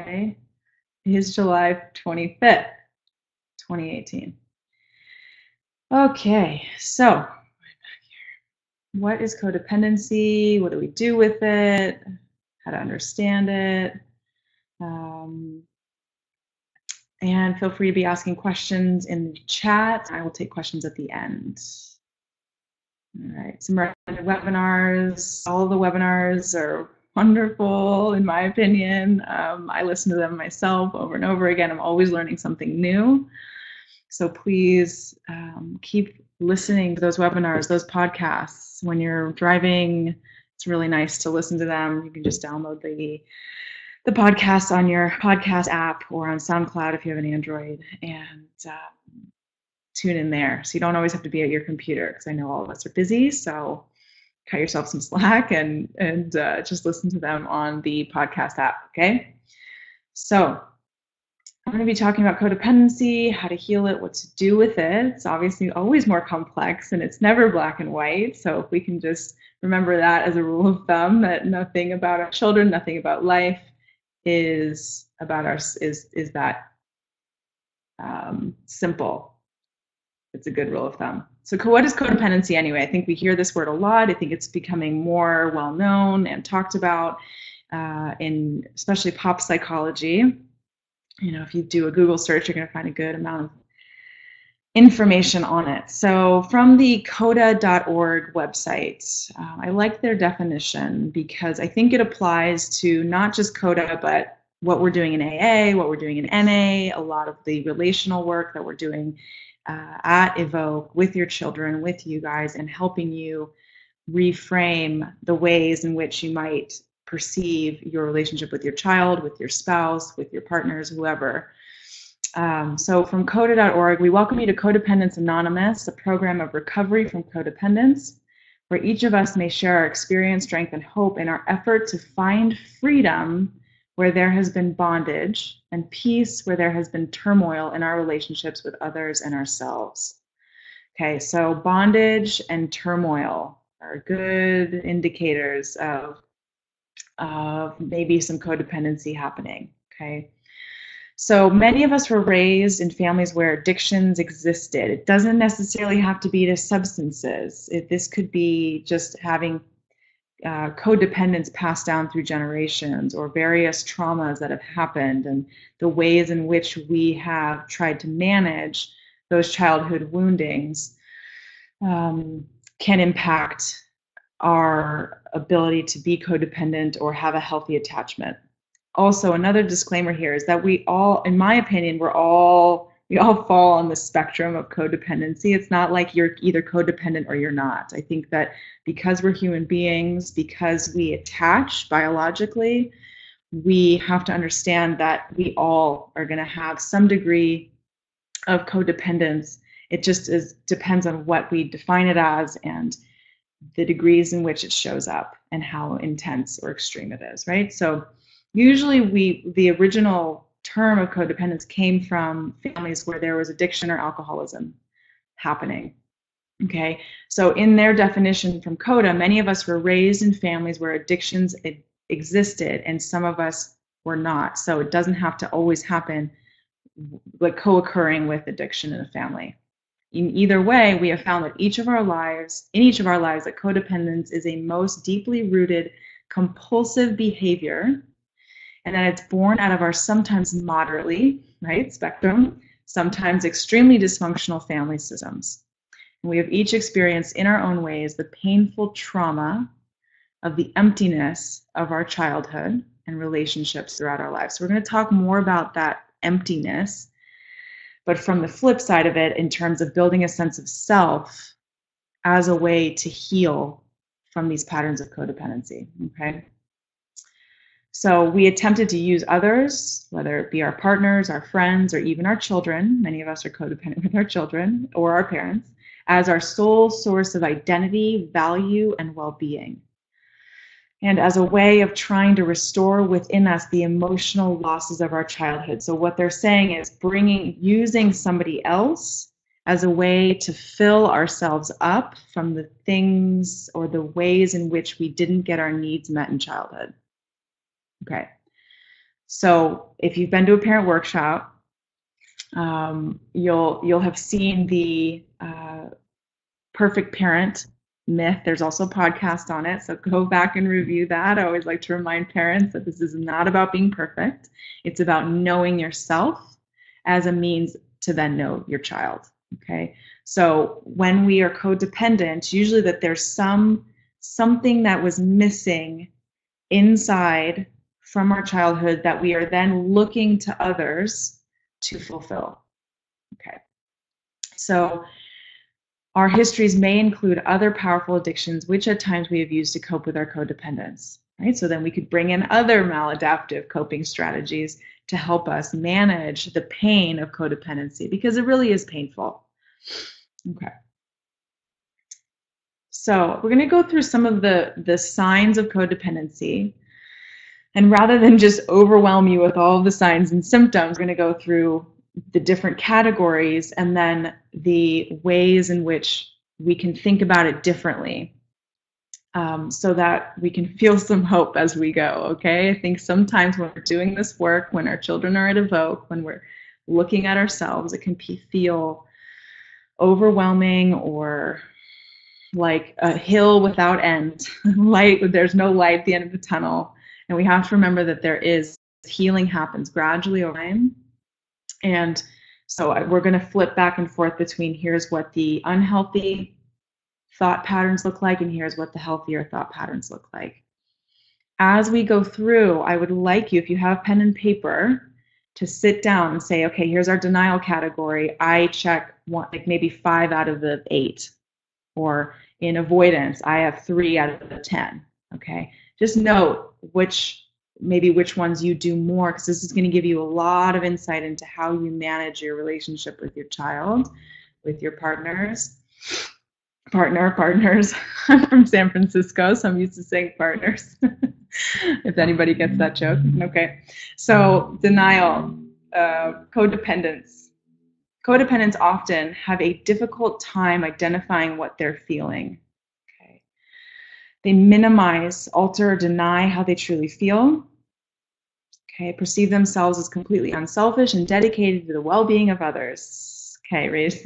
today is July 25th, 2018. Okay, so what is codependency? What do we do with it? How to understand it? And feel free to be asking questions in the chat. I will take questions at the end. All right, some recommended webinars. All of the webinars are wonderful, in my opinion. I listen to them myself over and over again. I'm always learning something new. So please keep listening to those webinars, those podcasts. When you're driving, it's really nice to listen to them. You can just download the podcast on your podcast app or on SoundCloud if you have an Android, and tune in there. So you don't always have to be at your computer, because I know all of us are busy. So cut yourself some slack and just listen to them on the podcast app, okay? So I'm going to be talking about codependency, how to heal it, what to do with it. It's obviously always more complex, and it's never black and white. So if we can just remember that as a rule of thumb, that nothing about our children, nothing about life is about is that simple. It's a good rule of thumb. So what is codependency anyway? I think we hear this word a lot. I think it's becoming more well known and talked about in especially pop psychology. You know, if you do a Google search, you're going to find a good amount of information on it. So from the coda.org website, I like their definition because I think it applies to not just coda, but what we're doing in AA, what we're doing in NA, a lot of the relational work that we're doing at Evoke with your children, with you guys, and helping you reframe the ways in which you might perceive your relationship with your child, with your spouse, with your partners, whoever. So from coda.org, we welcome you to Codependence Anonymous, a program of recovery from codependence, where each of us may share our experience, strength, and hope in our effort to find freedom where there has been bondage, and peace where there has been turmoil in our relationships with others and ourselves. Okay, so bondage and turmoil are good indicators of maybe some codependency happening, okay? So many of us were raised in families where addictions existed. It doesn't necessarily have to be to substances. This could be just having codependence passed down through generations, or various traumas that have happened, and the ways in which we have tried to manage those childhood woundings can impact our ability to be codependent or have a healthy attachment. Also, another disclaimer here is that we all, in my opinion, we all fall on the spectrum of codependency. It's not like you're either codependent or you're not. I think that because we're human beings, because we attach biologically, we have to understand that we all are going to have some degree of codependence. It just depends on what we define it as and the degrees in which it shows up and how intense or extreme it is, right? So usually the original term of codependence came from families where there was addiction or alcoholism happening. Okay, so in their definition from CODA, many of us were raised in families where addictions existed, and some of us were not. So it doesn't have to always happen like co-occurring with addiction in a family. In either way, we have found that in each of our lives, that codependence is a most deeply rooted compulsive behavior, and that it's born out of our sometimes moderately, right, spectrum, sometimes extremely dysfunctional family systems. And we have each experienced in our own ways the painful trauma of the emptiness of our childhood and relationships throughout our lives. So we're going to talk more about that emptiness, but from the flip side of it, in terms of building a sense of self as a way to heal from these patterns of codependency, okay? So we attempted to use others, whether it be our partners, our friends, or even our children, many of us are codependent with our children or our parents, as our sole source of identity, value, and well-being. And as a way of trying to restore within us the emotional losses of our childhood. So what they're saying is using somebody else as a way to fill ourselves up from the things or the ways in which we didn't get our needs met in childhood. Okay, So if you've been to a parent workshop, you'll have seen the perfect parent myth. There's also a podcast on it, so go back and review that. I always like to remind parents that this is not about being perfect. It's about knowing yourself as a means to then know your child. Okay, so when we are codependent, usually that there's something that was missing inside from our childhood that we are then looking to others to fulfill. Okay, so our histories may include other powerful addictions, which at times we have used to cope with our codependence, right? So then we could bring in other maladaptive coping strategies to help us manage the pain of codependency, because it really is painful. Okay. So we're going to go through some of the signs of codependency. And rather than just overwhelm you with all of the signs and symptoms, we're going to go through the different categories and then the ways in which we can think about it differently, so that we can feel some hope as we go. Okay, I think sometimes when we're doing this work, when our children are at Evoke, when we're looking at ourselves, it can feel overwhelming or like a hill without end. There's no light at the end of the tunnel. And we have to remember that there is healing happens gradually over time. And so we're going to flip back and forth between here's what the unhealthy thought patterns look like and here's what the healthier thought patterns look like. As we go through, I would like you, if you have pen and paper, to sit down and say, okay, here's our denial category. I check one, like maybe 5 out of the 8. Or in avoidance, I have 3 out of the 10. Okay, just note which ones you do more, because this is going to give you a lot of insight into how you manage your relationship with your child, with your partners. I'm from San Francisco, so I'm used to saying partners. If anybody gets that joke. Okay, so denial, codependence. Codependents often have a difficult time identifying what they're feeling. Okay. They minimize, alter, or deny how they truly feel. Okay, perceive themselves as completely unselfish and dedicated to the well-being of others. Okay, raise.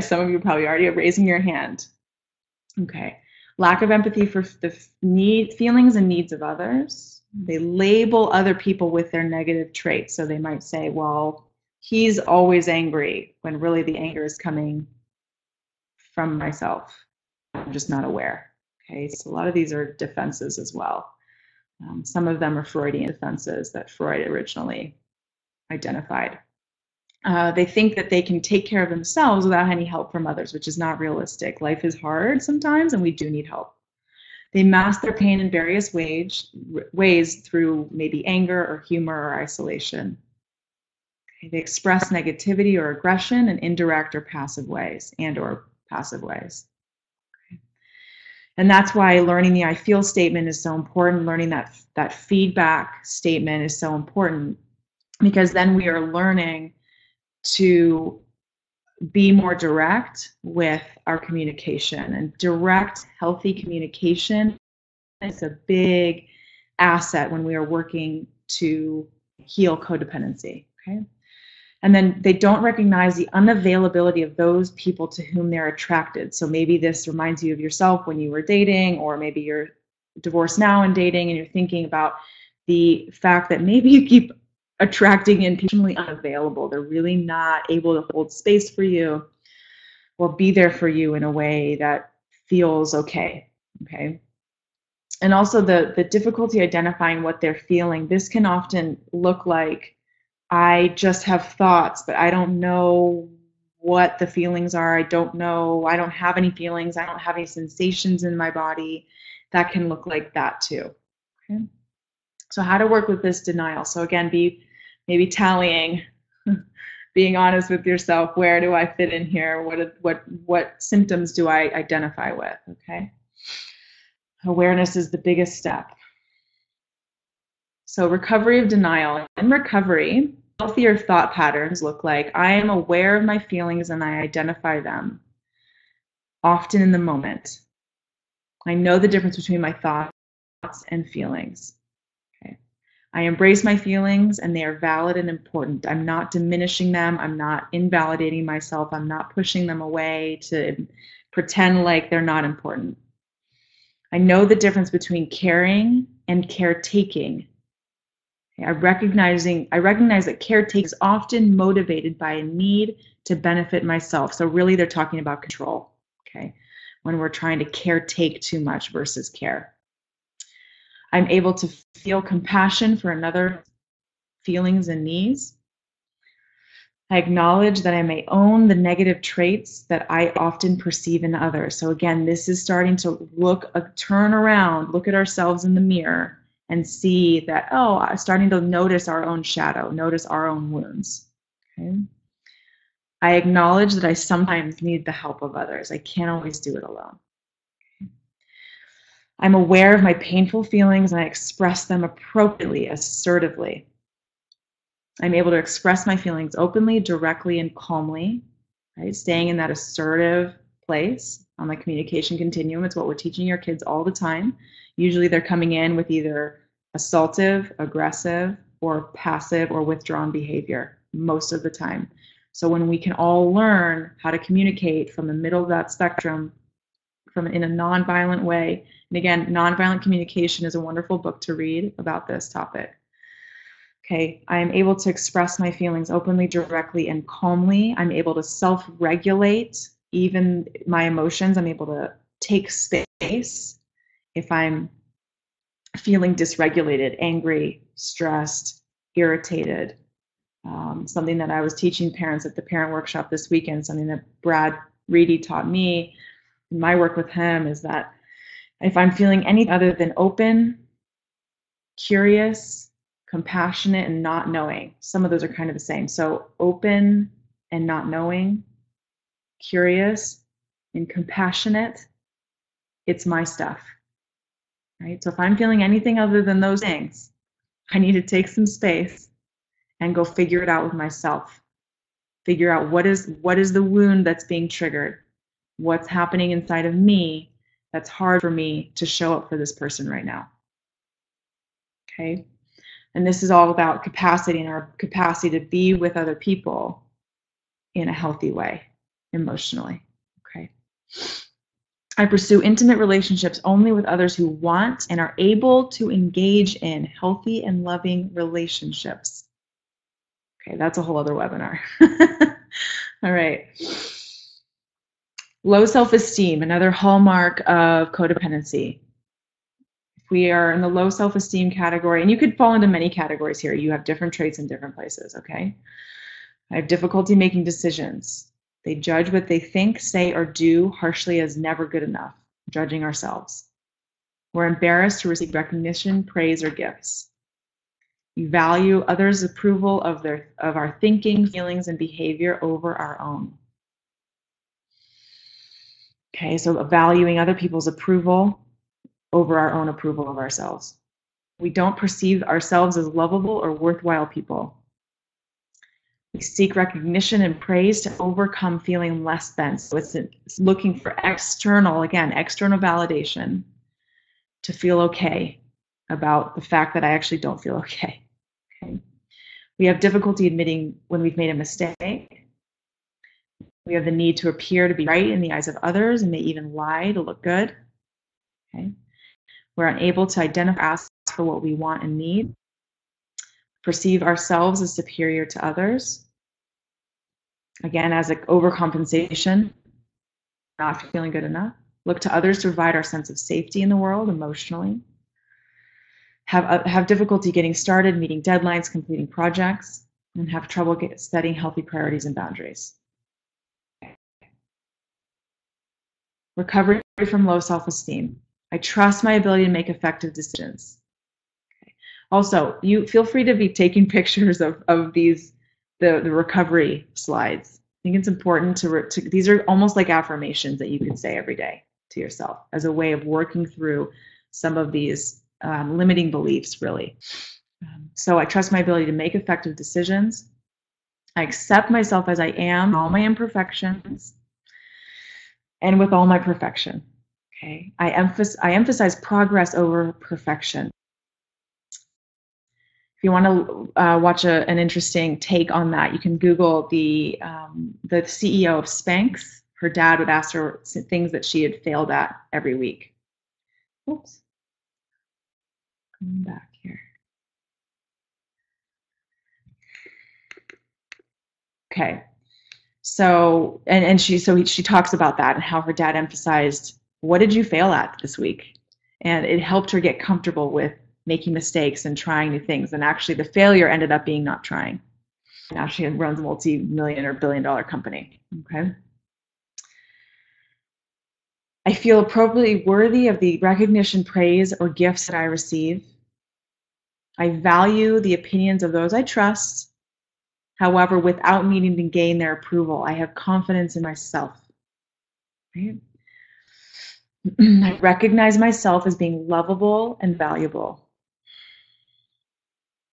Some of you probably already are raising your hand. Okay, lack of empathy for the feelings and needs of others. They label other people with their negative traits. So they might say, well, he's always angry, when really the anger is coming from myself. I'm just not aware. Okay, so a lot of these are defenses as well. Some of them are Freudian defenses that Freud originally identified. They think that they can take care of themselves without any help from others, which is not realistic. Life is hard sometimes, and we do need help. They mask their pain in various ways through maybe anger or humor or isolation. Okay, they express negativity or aggression in indirect or passive ways, And that's why learning the I feel statement is so important. Learning that feedback statement is so important, because then we are learning to be more direct with our communication. And direct, healthy communication is a big asset when we are working to heal codependency. Okay. And then they don't recognize the unavailability of those people to whom they're attracted. So maybe this reminds you of yourself when you were dating, or maybe you're divorced now and dating, and you're thinking about the fact that maybe you keep attracting in people unavailable. They're really not able to hold space for you or be there for you in a way that feels okay. Okay. And also the difficulty identifying what they're feeling. This can often look like, I just have thoughts, but I don't know what the feelings are. I don't know. I don't have any feelings. I don't have any sensations in my body. That can look like that too. Okay. So how to work with this denial. So again, maybe tallying, being honest with yourself. Where do I fit in here? What symptoms do I identify with? Okay. Awareness is the biggest step. So recovery of denial. In recovery, healthier thought patterns look like, I am aware of my feelings and I identify them, often in the moment. I know the difference between my thoughts and feelings. Okay. I embrace my feelings and they are valid and important. I'm not diminishing them. I'm not invalidating myself. I'm not pushing them away to pretend like they're not important. I know the difference between caring and caretaking. I recognize that caretaking is often motivated by a need to benefit myself. So really they're talking about control, okay? When we're trying to caretake too much versus care. I'm able to feel compassion for another's feelings and needs. I acknowledge that I may own the negative traits that I often perceive in others. So again, this is starting to turn around, look at ourselves in the mirror and see that, oh, I'm starting to notice our own shadow, notice our own wounds. Okay? I acknowledge that I sometimes need the help of others. I can't always do it alone. I'm aware of my painful feelings and I express them appropriately, assertively. I'm able to express my feelings openly, directly, and calmly, right? Staying in that assertive place on the communication continuum. It's what we're teaching your kids all the time. Usually they're coming in with either assaultive, aggressive, or passive or withdrawn behavior most of the time. So when we can all learn how to communicate from the middle of that spectrum in a nonviolent way, and again, Nonviolent Communication is a wonderful book to read about this topic. Okay, I am able to express my feelings openly, directly, and calmly. I'm able to self-regulate even my emotions. I'm able to take space if I'm feeling dysregulated, angry, stressed, irritated. Something that I was teaching parents at the parent workshop this weekend, something that Brad Reedy taught me in my work with him, is that if I'm feeling anything other than open, curious, compassionate, and not knowing. Some of those are kind of the same. So open and not knowing, curious and compassionate, it's my stuff, right? So if I'm feeling anything other than those things, I need to take some space and go figure it out with myself. Figure out what is the wound that's being triggered, what's happening inside of me that's hard for me to show up for this person right now. Okay? And this is all about capacity and our capacity to be with other people in a healthy way, emotionally. Okay. I pursue intimate relationships only with others who want and are able to engage in healthy and loving relationships. Okay, that's a whole other webinar. All right. Low self-esteem, another hallmark of codependency. We are in the low self-esteem category, and you could fall into many categories here. You have different traits in different places, okay? I have difficulty making decisions. They judge what they think, say, or do harshly as never good enough, judging ourselves. We're embarrassed to receive recognition, praise, or gifts. We value others' approval of our thinking, feelings, and behavior over our own. Okay, so valuing other people's approval over our own approval of ourselves. We don't perceive ourselves as lovable or worthwhile people. We seek recognition and praise to overcome feeling less than. So it's looking for external validation to feel okay about the fact that I actually don't feel okay. Okay. We have difficulty admitting when we've made a mistake. We have the need to appear to be right in the eyes of others and may even lie to look good. Okay. We're unable to identify, ask for what we want and need. Perceive ourselves as superior to others. Again, as an overcompensation, not feeling good enough. Look to others to provide our sense of safety in the world emotionally. Have difficulty getting started, meeting deadlines, completing projects, and have trouble setting healthy priorities and boundaries. Recovery from low self-esteem. I trust my ability to make effective decisions. Okay. Also, you feel free to be taking pictures of the recovery slides. I think it's important to these are almost like affirmations that you can say every day to yourself as a way of working through some of these limiting beliefs, really. So I trust my ability to make effective decisions. I accept myself as I am, all my imperfections, and with all my perfection. Okay, I emphasize progress over perfection. If you want to watch an interesting take on that, you can Google the CEO of Spanx. Her dad would ask her things that she had failed at every week. Oops. Coming back here. Okay. So she talks about that and how her dad emphasized, what did you fail at this week? And it helped her get comfortable with making mistakes and trying new things. And actually the failure ended up being not trying. Now she runs a multi-million or billion-dollar company. Okay. I feel appropriately worthy of the recognition, praise, or gifts that I receive. I value the opinions of those I trust. However, without needing to gain their approval, I have confidence in myself. Right? I recognize myself as being lovable and valuable.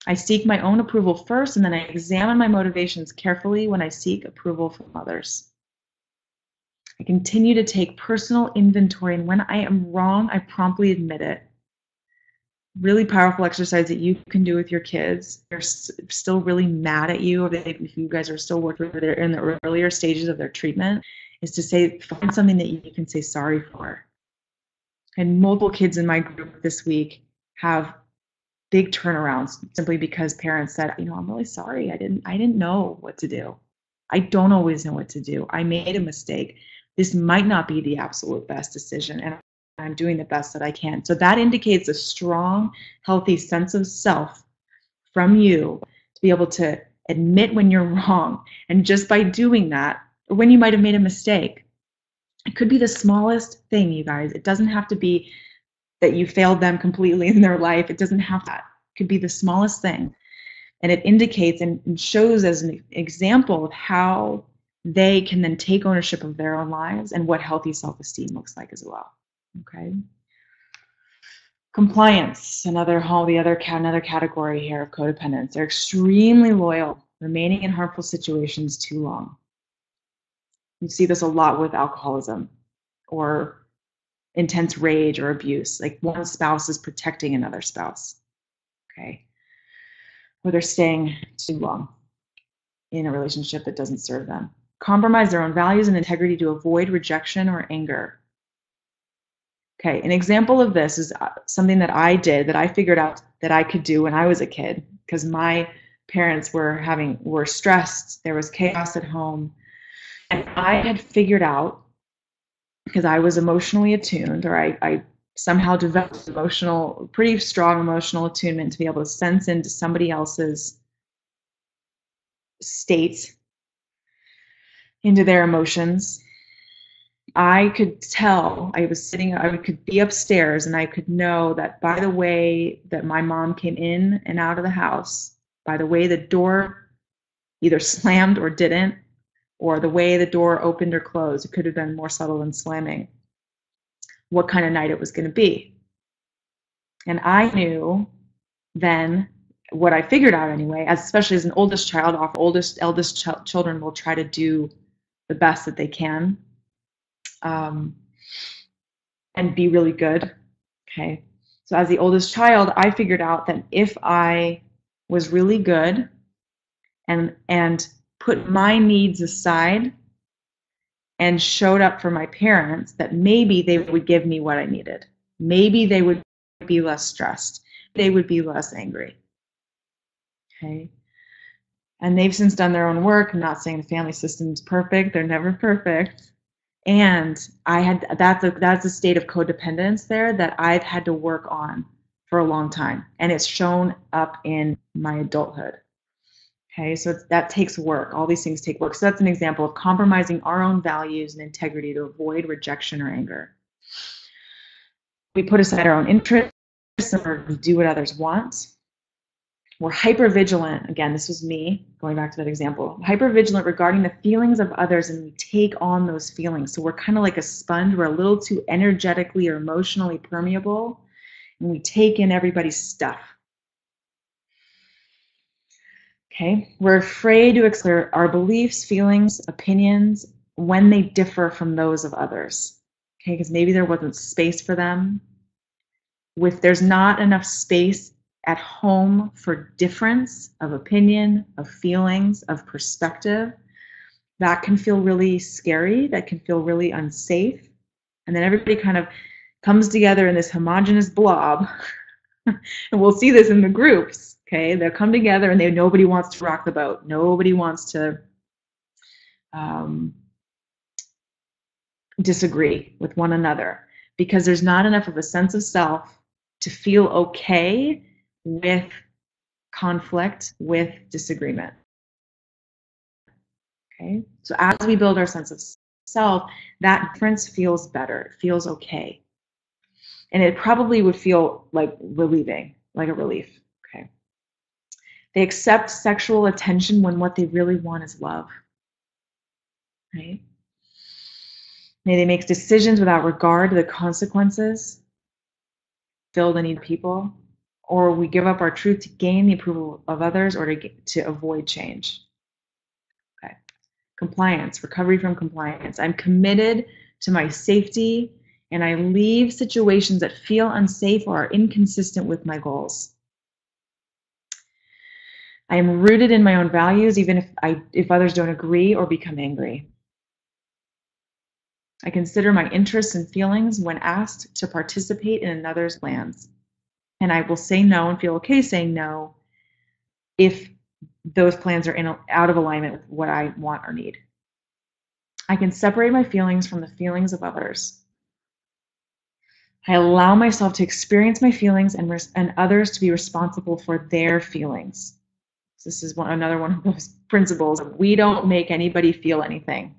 I seek my own approval first, and then I examine my motivations carefully when I seek approval from others. I continue to take personal inventory, and when I am wrong, I promptly admit it. Really powerful exercise that you can do with your kids. They're still really mad at you, if you guys are still working, they're in the earlier stages of their treatment, is to say, find something that you can say sorry for. And multiple kids in my group this week have big turnarounds simply because parents said, I'm really sorry. I didn't know what to do. I don't always know what to do. I made a mistake. This might not be the absolute best decision, and I'm doing the best that I can. So that indicates a strong, healthy sense of self from you to be able to admit when you're wrong. And just by doing that, or when you might have made a mistake, it could be the smallest thing, you guys. It doesn't have to be that you failed them completely in their life. It doesn't have that. It could be the smallest thing. And it indicates and shows as an example of how they can then take ownership of their own lives and what healthy self-esteem looks like as well. Okay. Compliance, another category here of codependence. They're extremely loyal, remaining in harmful situations too long. You see this a lot with alcoholism or intense rage or abuse, like one spouse is protecting another spouse, okay? Or they're staying too long in a relationship that doesn't serve them. Compromise their own values and integrity to avoid rejection or anger. Okay, an example of this is something that I did, that I figured out that I could do when I was a kid, because my parents were stressed, there was chaos at home, and I had figured out, because I was emotionally attuned, or I somehow developed pretty strong emotional attunement to be able to sense into somebody else's state, into their emotions. I could tell, I could be upstairs and I could know that by the way that my mom came in and out of the house, by the way the door either slammed or didn't, or the way the door opened or closed, it could have been more subtle than slamming, what kind of night it was going to be. And I knew then, what I figured out anyway, especially as an oldest child, eldest children will try to do the best that they can, and be really good. Okay. So as the oldest child, I figured out that if I was really good and put my needs aside and showed up for my parents, that maybe they would give me what I needed. Maybe they would be less stressed. They would be less angry. Okay. And they've since done their own work. I'm not saying the family system is perfect. They're never perfect. And that's a state of codependence there that I've had to work on for a long time. And it's shown up in my adulthood. Okay, so that takes work. All these things take work. So that's an example of compromising our own values and integrity to avoid rejection or anger. We put aside our own interests in order to do what others want. We're hypervigilant. Again, this was me, going back to that example. Hypervigilant regarding the feelings of others, and we take on those feelings. So we're kind of like a sponge. We're a little too energetically or emotionally permeable, and we take in everybody's stuff. Okay, we're afraid to express our beliefs, feelings, opinions when they differ from those of others. Okay, because maybe there wasn't space for them. There's not enough space at home for difference of opinion, of feelings, of perspective, that can feel really scary, that can feel really unsafe. And then everybody kind of comes together in this homogenous blob. And we'll see this in the groups, okay? They'll come together and nobody wants to rock the boat. Nobody wants to disagree with one another because there's not enough of a sense of self to feel okay with conflict, with disagreement. Okay? So as we build our sense of self, that difference feels better. It feels okay. And it probably would feel like relieving, like a relief. Okay. They accept sexual attention when what they really want is love. Right? May they make decisions without regard to the consequences, fill the need of people, or we give up our truth to gain the approval of others or to avoid change. Okay. Compliance, recovery from compliance. I'm committed to my safety and I leave situations that feel unsafe or are inconsistent with my goals. I am rooted in my own values even if others don't agree or become angry. I consider my interests and feelings when asked to participate in another's plans. And I will say no and feel okay saying no if those plans are out of alignment with what I want or need. I can separate my feelings from the feelings of others. I allow myself to experience my feelings and others to be responsible for their feelings. So this is another one of those principles. We don't make anybody feel anything.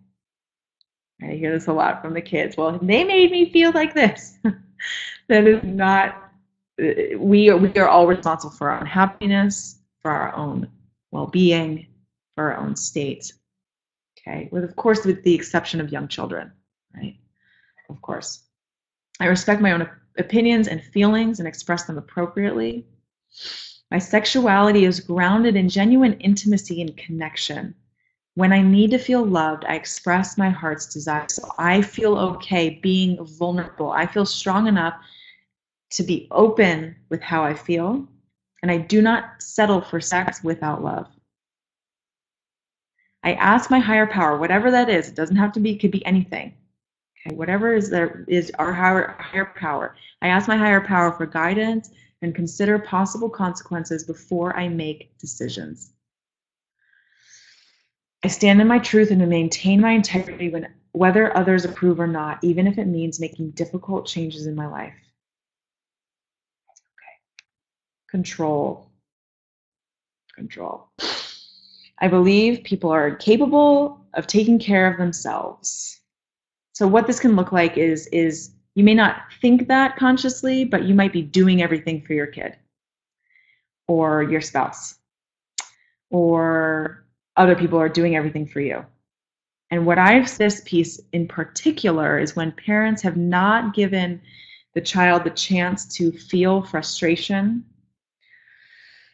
I hear this a lot from the kids. Well, they made me feel like this. That is not, we are all responsible for our own happiness, for our own well-being, for our own state. Okay, with of course with the exception of young children, right? Of course. I respect my own opinions and feelings and express them appropriately. My sexuality is grounded in genuine intimacy and connection. When I need to feel loved, I express my heart's desire. So I feel okay being vulnerable. I feel strong enough to be open with how I feel, and I do not settle for sex without love. I ask my higher power, whatever that is, it doesn't have to be, it could be anything. Okay, whatever is there is our higher power. I ask my higher power for guidance and consider possible consequences before I make decisions. I stand in my truth and maintain my integrity whether others approve or not, even if it means making difficult changes in my life. Okay. Control. I believe people are capable of taking care of themselves. So what this can look like is you may not think that consciously, but you might be doing everything for your kid or your spouse, or other people are doing everything for you. And what I've this piece in particular is when parents have not given the child the chance to feel frustration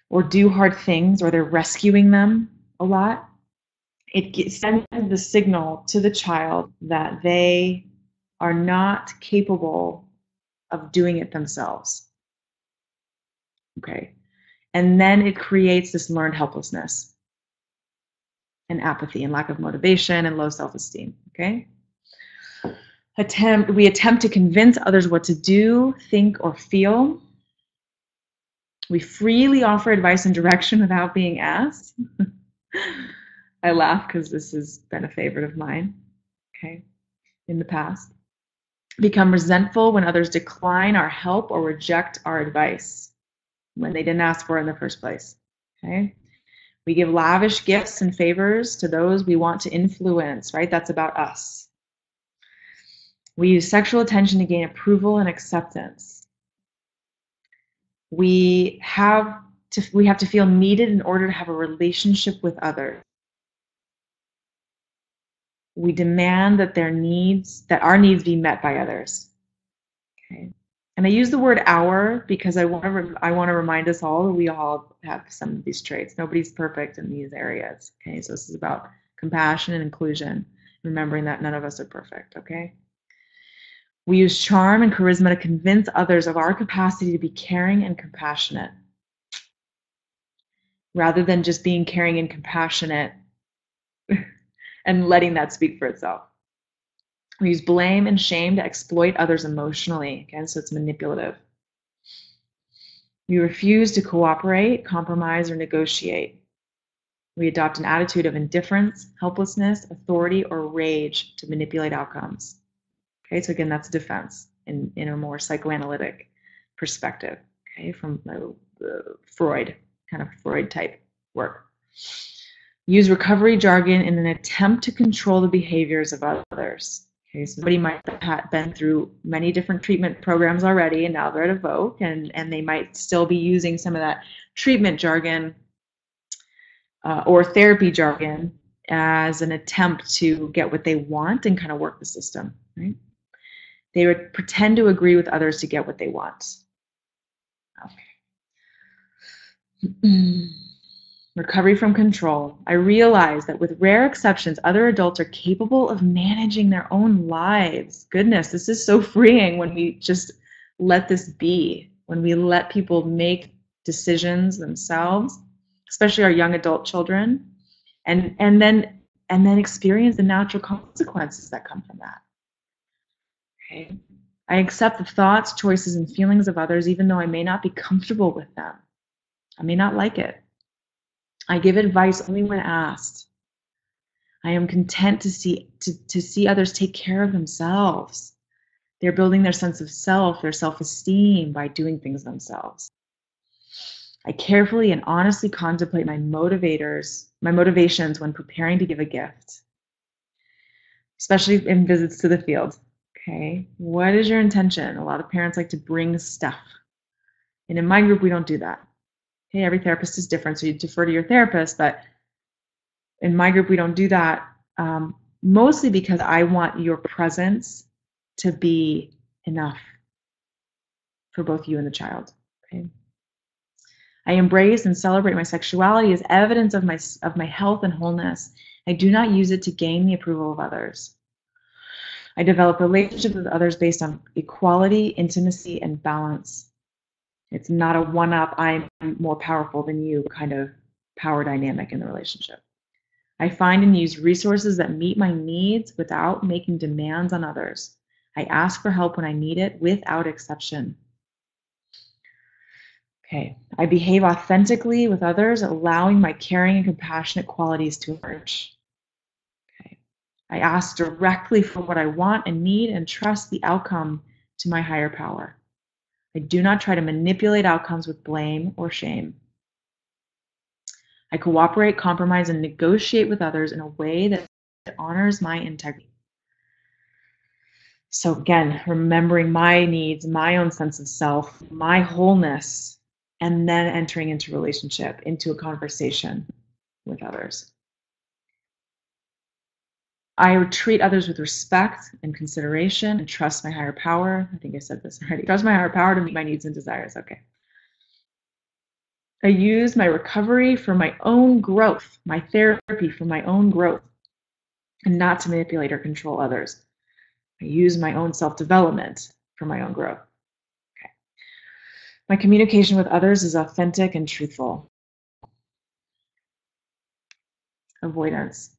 or do hard things, or they're rescuing them a lot, it sends the signal to the child that they are not capable of doing it themselves. Okay. And then it creates this learned helplessness and apathy and lack of motivation and low self-esteem. Okay. We attempt to convince others what to do, think, or feel. We freely offer advice and direction without being asked. I laugh because this has been a favorite of mine, okay, in the past. Become resentful when others decline our help or reject our advice when they didn't ask for it in the first place, okay? We give lavish gifts and favors to those we want to influence, right? That's about us. We use sexual attention to gain approval and acceptance. We have to feel needed in order to have a relationship with others. We demand that our needs be met by others. Okay. And I use the word our because I want to remind us all that we all have some of these traits. Nobody's perfect in these areas. Okay, so this is about compassion and inclusion, remembering that none of us are perfect. Okay. We use charm and charisma to convince others of our capacity to be caring and compassionate. rather than just being caring and compassionate and letting that speak for itself. We use blame and shame to exploit others emotionally. Again, so it's manipulative. We refuse to cooperate, compromise, or negotiate. We adopt an attitude of indifference, helplessness, authority, or rage to manipulate outcomes. Okay, so again, that's defense in a more psychoanalytic perspective, okay, from Freud, kind of Freud type work. Use recovery jargon in an attempt to control the behaviors of others. Okay, so somebody might have been through many different treatment programs already, and now they're at Evoke, and they might still be using some of that treatment jargon or therapy jargon as an attempt to get what they want and kind of work the system, right? They would pretend to agree with others to get what they want. Okay. Recovery from control. I realize that with rare exceptions, other adults are capable of managing their own lives. Goodness, this is so freeing when we just let this be, when we let people make decisions themselves, especially our young adult children, and then experience the natural consequences that come from that. Okay. I accept the thoughts, choices, and feelings of others, even though I may not be comfortable with them. I may not like it. I give advice only when asked. I am content to see others take care of themselves. They're building their sense of self, their self-esteem by doing things themselves. I carefully and honestly contemplate my motivations when preparing to give a gift, especially in visits to the field. Okay, what is your intention? A lot of parents like to bring stuff. And in my group, we don't do that. Okay, every therapist is different, so you defer to your therapist, but in my group, we don't do that, mostly because I want your presence to be enough for both you and the child. Okay? I embrace and celebrate my sexuality as evidence of my health and wholeness. I do not use it to gain the approval of others. I develop relationships with others based on equality, intimacy, and balance. It's not a one-up, I'm more powerful than you kind of power dynamic in the relationship. I find and use resources that meet my needs without making demands on others. I ask for help when I need it without exception. Okay, I behave authentically with others, allowing my caring and compassionate qualities to emerge. Okay, I ask directly for what I want and need and trust the outcome to my higher power. I do not try to manipulate outcomes with blame or shame. I cooperate, compromise, and negotiate with others in a way that honors my integrity. So again, remembering my needs, my own sense of self, my wholeness, and then entering into relationship, into a conversation with others. I treat others with respect and consideration and trust my higher power. I think I said this already. Trust my higher power to meet my needs and desires. Okay. I use my recovery for my own growth, my therapy for my own growth, and not to manipulate or control others. I use my own self-development for my own growth. Okay. My communication with others is authentic and truthful. Avoidance.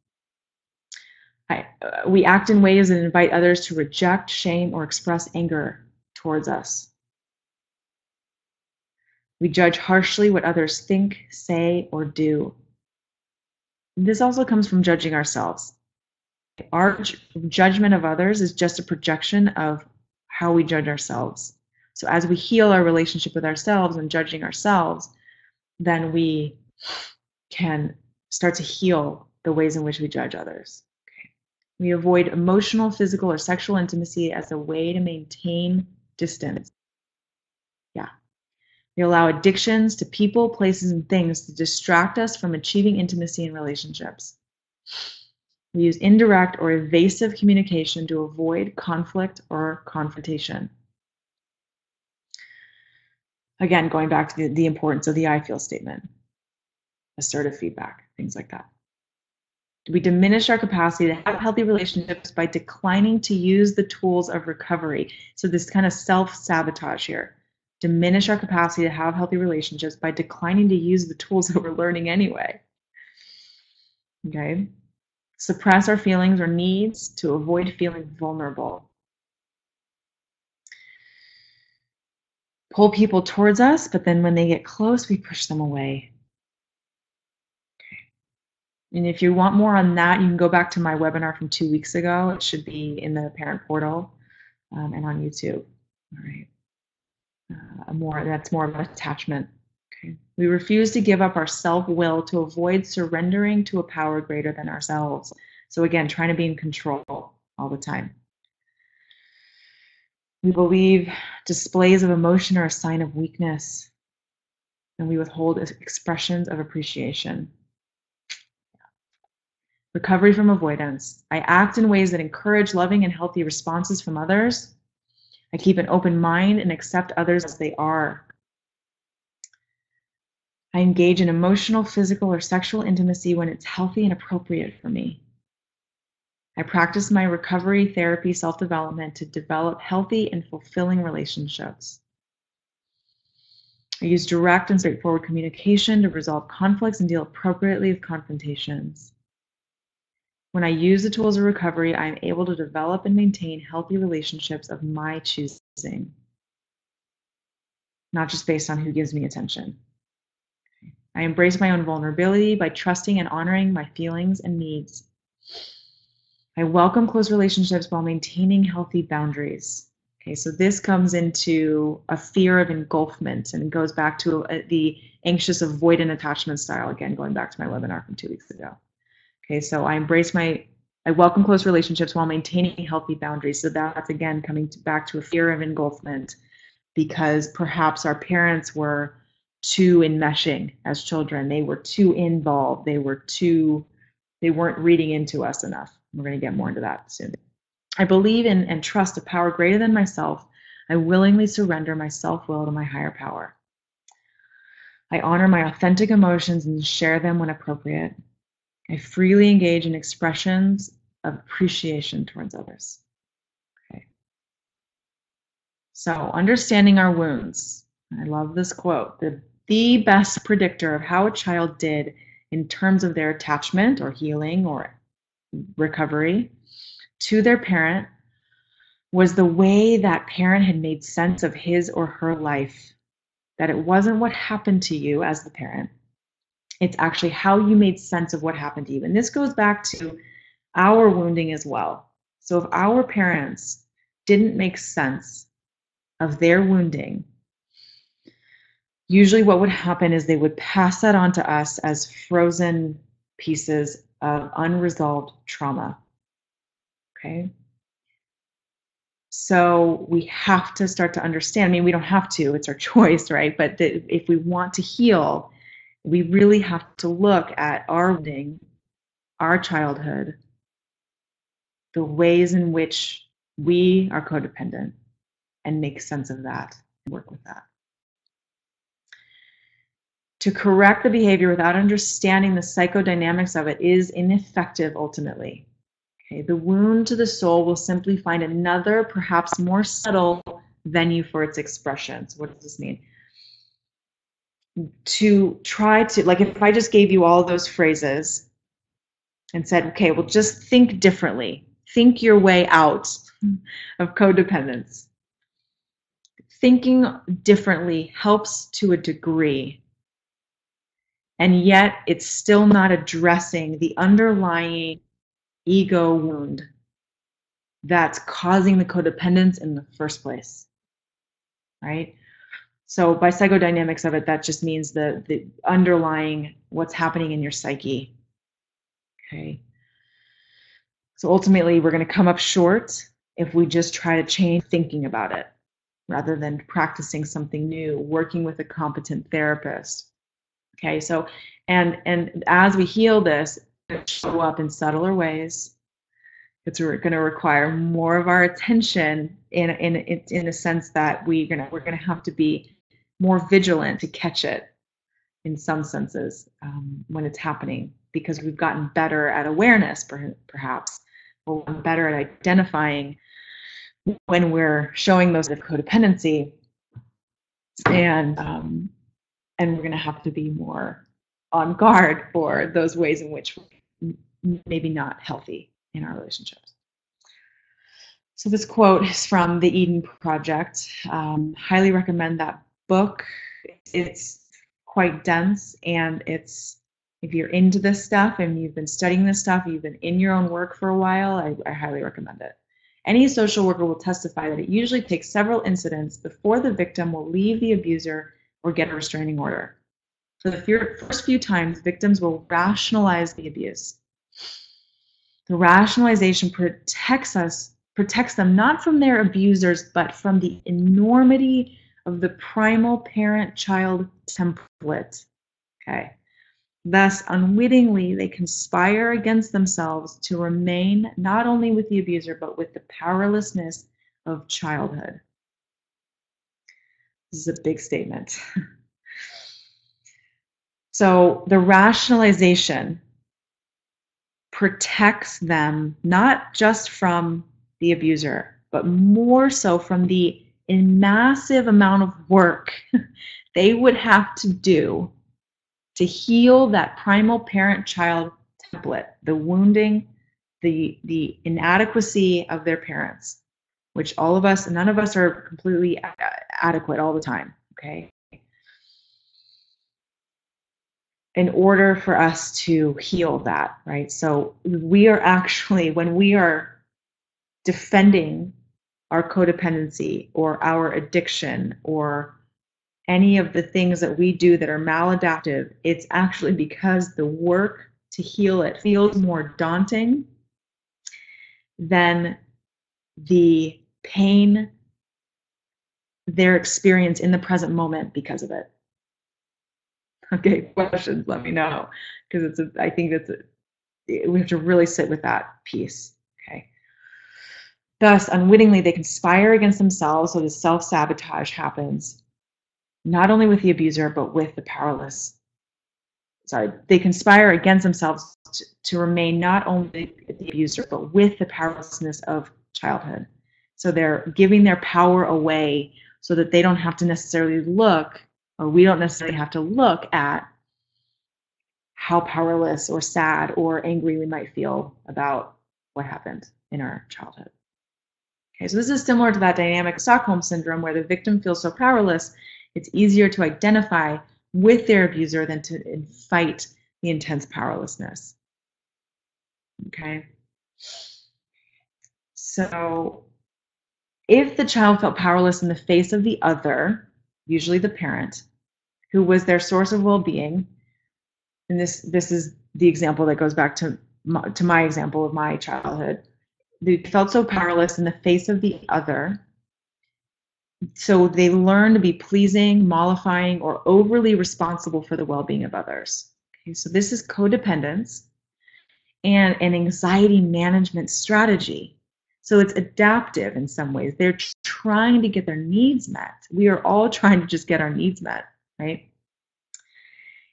We act in ways that invite others to reject, shame, or express anger towards us. We judge harshly what others think, say, or do. This also comes from judging ourselves. Our judgment of others is just a projection of how we judge ourselves. So as we heal our relationship with ourselves and judging ourselves, then we can start to heal the ways in which we judge others. Okay. We avoid emotional, physical, or sexual intimacy as a way to maintain distance. Yeah. We allow addictions to people, places, and things to distract us from achieving intimacy in relationships. We use indirect or evasive communication to avoid conflict or confrontation. Again, going back to the importance of the I feel statement, assertive feedback, things like that. We diminish our capacity to have healthy relationships by declining to use the tools of recovery. So this kind of self-sabotage here. diminish our capacity to have healthy relationships by declining to use the tools that we're learning anyway. Okay? Suppress our feelings or needs to avoid feeling vulnerable. Pull people towards us, but then when they get close, we push them away. And if you want more on that, you can go back to my webinar from 2 weeks ago. It should be in the parent portal and on YouTube. All right. That's more of an attachment. Okay. We refuse to give up our self-will to avoid surrendering to a power greater than ourselves. So again, trying to be in control all the time. We believe displays of emotion are a sign of weakness, and we withhold expressions of appreciation. Recovery from avoidance. I act in ways that encourage loving and healthy responses from others. I keep an open mind and accept others as they are. I engage in emotional, physical, or sexual intimacy when it's healthy and appropriate for me. I practice my recovery, therapy, self-development to develop healthy and fulfilling relationships. I use direct and straightforward communication to resolve conflicts and deal appropriately with confrontations. When I use the tools of recovery, I am able to develop and maintain healthy relationships of my choosing, not just based on who gives me attention. I embrace my own vulnerability by trusting and honoring my feelings and needs. I welcome close relationships while maintaining healthy boundaries. Okay, so this comes into a fear of engulfment and goes back to the anxious avoidant attachment style, again, going back to my webinar from 2 weeks ago. Okay, so I welcome close relationships while maintaining healthy boundaries. So that's, again, coming back to a fear of engulfment because perhaps our parents were too enmeshing as children. They were too involved. They weren't reading into us enough. We're going to get more into that soon. I believe in and trust a power greater than myself. I willingly surrender my self-will to my higher power. I honor my authentic emotions and share them when appropriate. I freely engage in expressions of appreciation towards others. Okay. So, understanding our wounds. I love this quote. The best predictor of how a child did in terms of their attachment or healing or recovery to their parent was the way that parent had made sense of his or her life. That it wasn't what happened to you as the parent. It's actually how you made sense of what happened to you. And this goes back to our wounding as well. So if our parents didn't make sense of their wounding, usually what would happen is they would pass that on to us as frozen pieces of unresolved trauma. Okay? So we have to start to understand. I mean, we don't have to, it's our choice, right? But if we want to heal, we really have to look at our wounding, our childhood, the ways in which we are codependent, and make sense of that and work with that. To correct the behavior without understanding the psychodynamics of it is ineffective ultimately. Okay, the wound to the soul will simply find another, perhaps more subtle venue for its expression. So what does this mean? To try to, like if I just gave you all those phrases and said, okay, well just think differently. Think your way out of codependence. Thinking differently helps to a degree, and yet it's still not addressing the underlying ego wound that's causing the codependence in the first place, right? So by psychodynamics of it, that just means the underlying what's happening in your psyche, okay? So ultimately, we're going to come up short if we just try to change thinking about it rather than practicing something new, working with a competent therapist. Okay, so and as we heal this, it'll show up in subtler ways. It's going to require more of our attention in a sense that we're gonna have to be more vigilant to catch it in some senses when it's happening, because we've gotten better at awareness, perhaps, or better at identifying when we're showing those of codependency. And we're going to have to be more on guard for those ways in which we're maybe not healthy in our relationships. So this quote is from the Eden Project. Highly recommend that book. It's quite dense, and if you're into this stuff and you've been studying this stuff, you've been in your own work for a while, I highly recommend it. Any social worker will testify that it usually takes several incidents before the victim will leave the abuser or get a restraining order. For the first few times, victims will rationalize the abuse. The rationalization protects them not from their abusers, but from the enormity of the primal parent-child template. Okay. Thus, unwittingly, they conspire against themselves to remain not only with the abuser, but with the powerlessness of childhood. This is a big statement. So the rationalization protects them not just from the abuser, but more so from the massive amount of work they would have to do to heal that primal parent-child template, the wounding, the inadequacy of their parents, which all of us, none of us are completely adequate all the time, okay? In order for us to heal that, right? So we are actually, when we are defending our codependency or our addiction or any of the things that we do that are maladaptive, it's actually because the work to heal it feels more daunting than the pain they're experiencing in the present moment because of it. Okay, questions, let me know, because I think we have to really sit with that piece. Okay. Thus, unwittingly, they conspire against themselves, so the self-sabotage happens, not only with the abuser, but with the powerless. They conspire against themselves to remain not only the abuser, but with the powerlessness of childhood. So they're giving their power away so that they don't have to necessarily look, or we don't necessarily have to look at how powerless or sad or angry we might feel about what happened in our childhood. Okay, so this is similar to that dynamic of Stockholm syndrome where the victim feels so powerless, it's easier to identify with their abuser than to fight the intense powerlessness. Okay. So if the child felt powerless in the face of the other, usually the parent, who was their source of well-being, and this is the example that goes back to my example of my childhood, they felt so powerless in the face of the other, so they learn to be pleasing, mollifying, or overly responsible for the well-being of others. Okay, so this is codependence and an anxiety management strategy. So it's adaptive in some ways. They're trying to get their needs met. We are all trying to just get our needs met, right?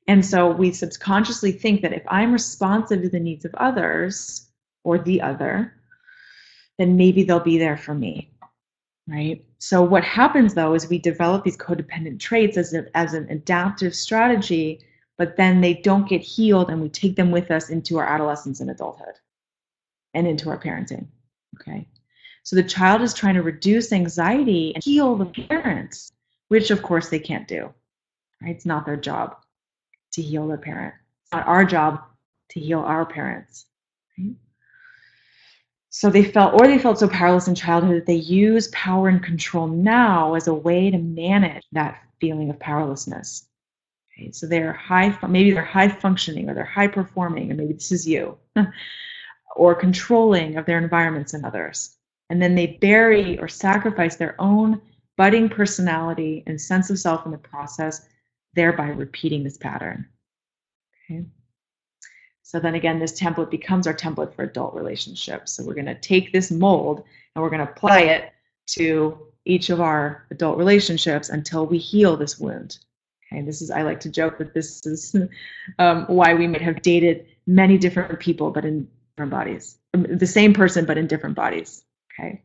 And so we subconsciously think that if I'm responsive to the needs of others or the other, then maybe they'll be there for me, right? So what happens though is we develop these codependent traits as an adaptive strategy, but then they don't get healed and we take them with us into our adolescence and adulthood and into our parenting, okay? So the child is trying to reduce anxiety and heal the parents, which of course they can't do, right? It's not their job to heal their parent. It's not our job to heal our parents, right? So they felt so powerless in childhood that they use power and control now as a way to manage that feeling of powerlessness. Okay, so maybe they're high functioning, or they're high performing, or maybe this is you, or controlling of their environments and others. And then they bury or sacrifice their own budding personality and sense of self in the process, thereby repeating this pattern. Okay. So then again, this template becomes our template for adult relationships. So we're going to take this mold and we're going to apply it to each of our adult relationships until we heal this wound. Okay, I like to joke that this is why we might have dated many different people, but in different bodies. The same person, but in different bodies. Okay.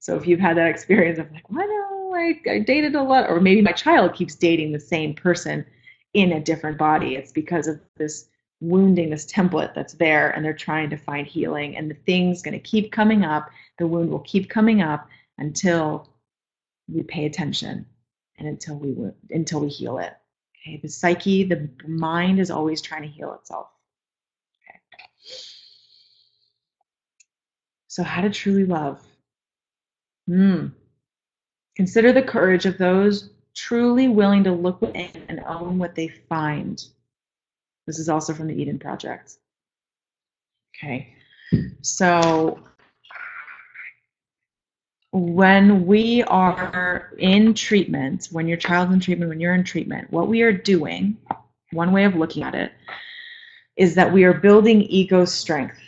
So if you've had that experience of like, why do I dated a lot, or maybe my child keeps dating the same person in a different body, it's because of this wounding, this template that's there, and they're trying to find healing, and the thing's going to keep coming up, the wound will keep coming up until we pay attention and until we heal it. Okay, the psyche, the mind is always trying to heal itself. Okay. So how to truly love. Consider the courage of those truly willing to look within and own what they find. This is also from the Eden Project. Okay, so when we are in treatment, when your child's in treatment, when you're in treatment, what we are doing, one way of looking at it, is that we are building ego strength.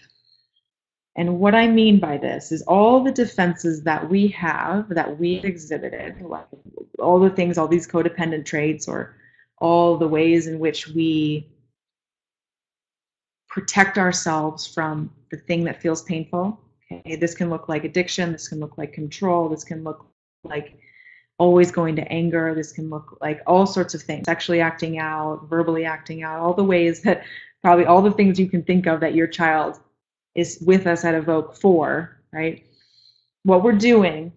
And what I mean by this is all the defenses that we have, that we've exhibited, like all the things, all these codependent traits, or all the ways in which we protect ourselves from the thing that feels painful. Okay, this can look like addiction, this can look like control, this can look like always going to anger, this can look like all sorts of things, sexually acting out, verbally acting out, all the ways that probably all the things you can think of that your child is with us at Evoke for, right? What we're doing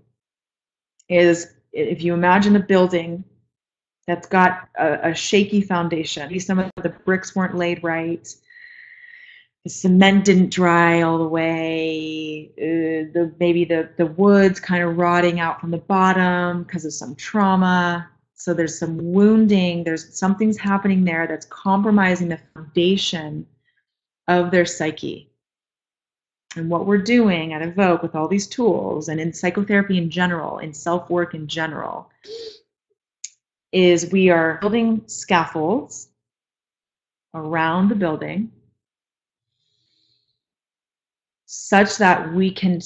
is, if you imagine a building that's got a shaky foundation, maybe some of the bricks weren't laid right, the cement didn't dry all the way, maybe the wood's kind of rotting out from the bottom because of some trauma. So there's some wounding, there's something's happening there that's compromising the foundation of their psyche. And what we're doing at Evoke with all these tools, and in psychotherapy in general, in self-work in general, is we are building scaffolds around the building such that we can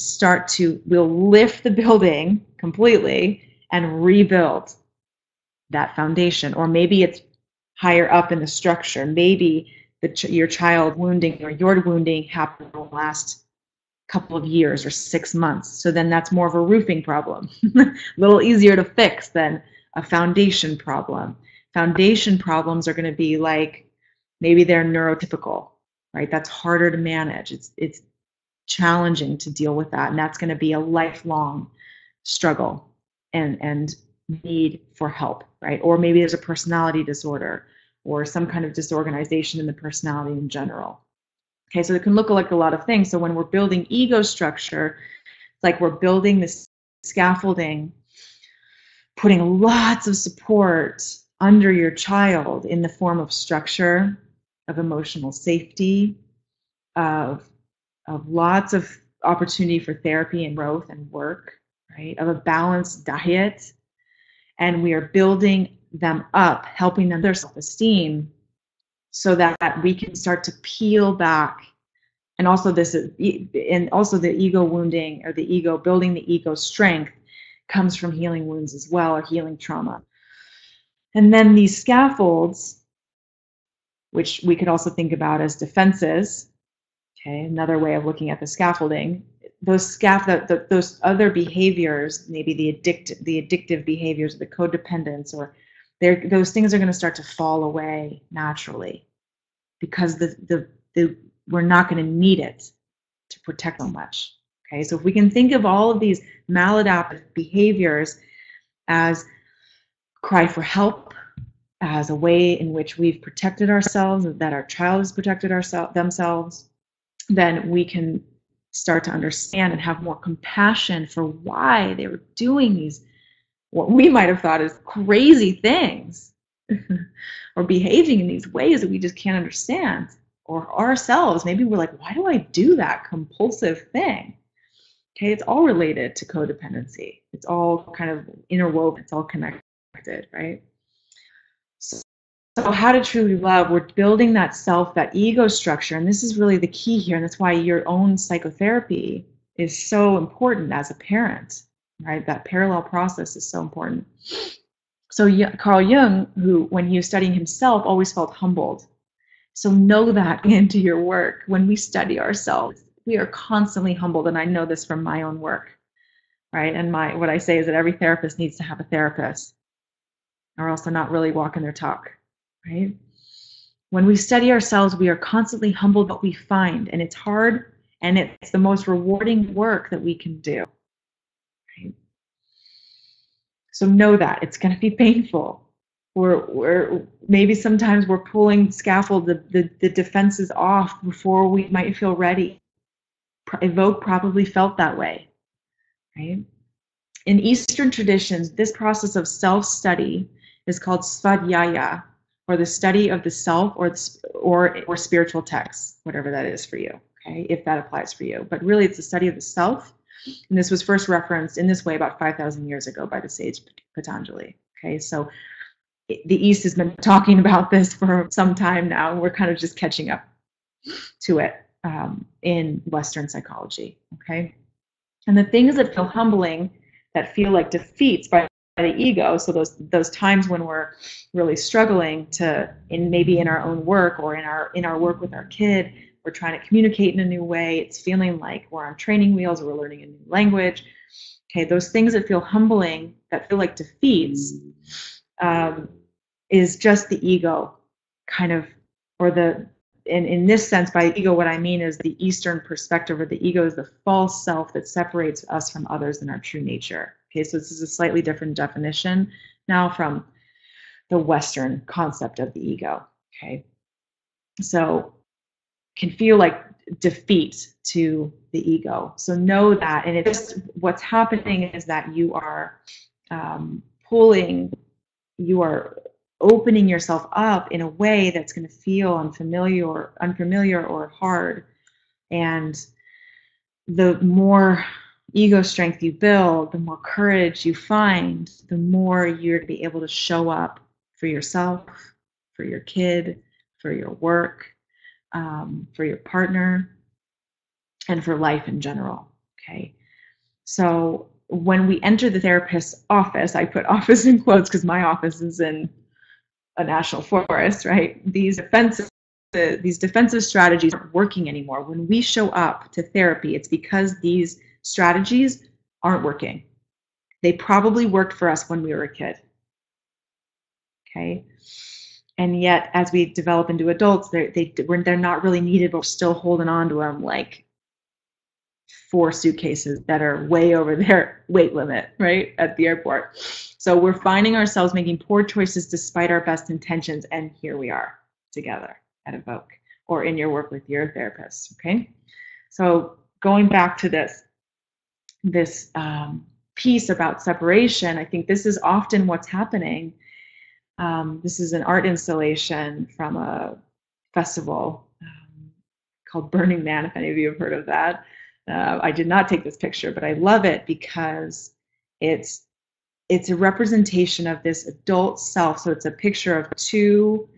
we'll lift the building completely and rebuild that foundation. Or maybe it's higher up in the structure. Maybe your child wounding or your wounding happened in the last couple of years or 6 months. So then that's more of a roofing problem. A little easier to fix than a foundation problem. Foundation problems are going to be like, maybe they're neurotypical, right? That's harder to manage. It's challenging to deal with that, and that's going to be a lifelong struggle and need for help, right? Or maybe there's a personality disorder or some kind of disorganization in the personality in general. Okay, so it can look like a lot of things. So when we're building ego structure, it's like we're building this scaffolding, putting lots of support under your child in the form of structure, of emotional safety, of lots of opportunity for therapy and growth and work, right? Of a balanced diet. And we are building them up, helping them their self-esteem, so that we can start to peel back. And also the ego wounding, or the ego, building the ego strength, comes from healing wounds as well, or healing trauma. And then these scaffolds, which we could also think about as defenses, okay, another way of looking at the scaffolding, those other behaviors, maybe the addictive behaviors, the codependence, or those things are going to start to fall away naturally, because we're not going to need it to protect so much. Okay, so if we can think of all of these maladaptive behaviors as cry for help, as a way in which we've protected ourselves, that our child has protected themselves, then we can start to understand and have more compassion for why they were doing these, what we might have thought is crazy things, or behaving in these ways that we just can't understand. Or ourselves, maybe we're like, why do I do that compulsive thing? Okay, it's all related to codependency. It's all kind of interwoven, it's all connected, right? So how to truly love, we're building that self, that ego structure, and this is really the key here, and that's why your own psychotherapy is so important as a parent, right? That parallel process is so important. So Carl Jung, who, when he was studying himself, always felt humbled. So know that into your work. When we study ourselves, we are constantly humbled, and I know this from my own work. right? And what I say is that every therapist needs to have a therapist, or else they're not really walking their talk, right? When we study ourselves, we are constantly humbled by what we find, and it's hard, and it's the most rewarding work that we can do. Right? So know that it's going to be painful. We're maybe sometimes we're pulling scaffold, the defenses off before we might feel ready. Evoke probably felt that way, right? In Eastern traditions, this process of self-study is called svadhyaya, or the study of the self, or spiritual texts, whatever that is for you, okay, if that applies for you. But really, it's the study of the self, and this was first referenced in this way about 5,000 years ago by the sage Patanjali. Okay, so the East has been talking about this for some time now, and we're kind of just catching up to it in Western psychology. Okay, and the things that feel humbling, that feel like defeats by the ego, so those times when we're really struggling to, maybe in our own work or in our work with our kid, we're trying to communicate in a new way, it's feeling like we're on training wheels or we're learning a new language. Okay, those things that feel humbling, that feel like defeats, is just the ego kind of, or in this sense, by ego, what I mean is the Eastern perspective, or the ego is the false self that separates us from others in our true nature. Okay, so this is a slightly different definition now from the Western concept of the ego. Okay, so can feel like defeat to the ego. So know that, and it's what's happening is that you are you are opening yourself up in a way that's going to feel unfamiliar or hard. And the more ego strength you build, the more courage you find, the more you're going to be able to show up for yourself, for your kid, for your work, for your partner, and for life in general. Okay. So when we enter the therapist's office, I put office in quotes because my office is in a national forest, right? These defensive strategies aren't working anymore. When we show up to therapy, it's because these strategies aren't working. They probably worked for us when we were a kid. Okay. And yet, as we develop into adults, they're not really needed, but we're still holding on to them like 4 suitcases that are way over their weight limit, right, at the airport. So we're finding ourselves making poor choices despite our best intentions, and here we are together at Evoke, or in your work with your therapist. Okay, so going back to this piece about separation, I think this is often what's happening. This is an art installation from a festival called Burning Man, if any of you have heard of that. I did not take this picture, but I love it because it's a representation of this adult self. So it's a picture of 2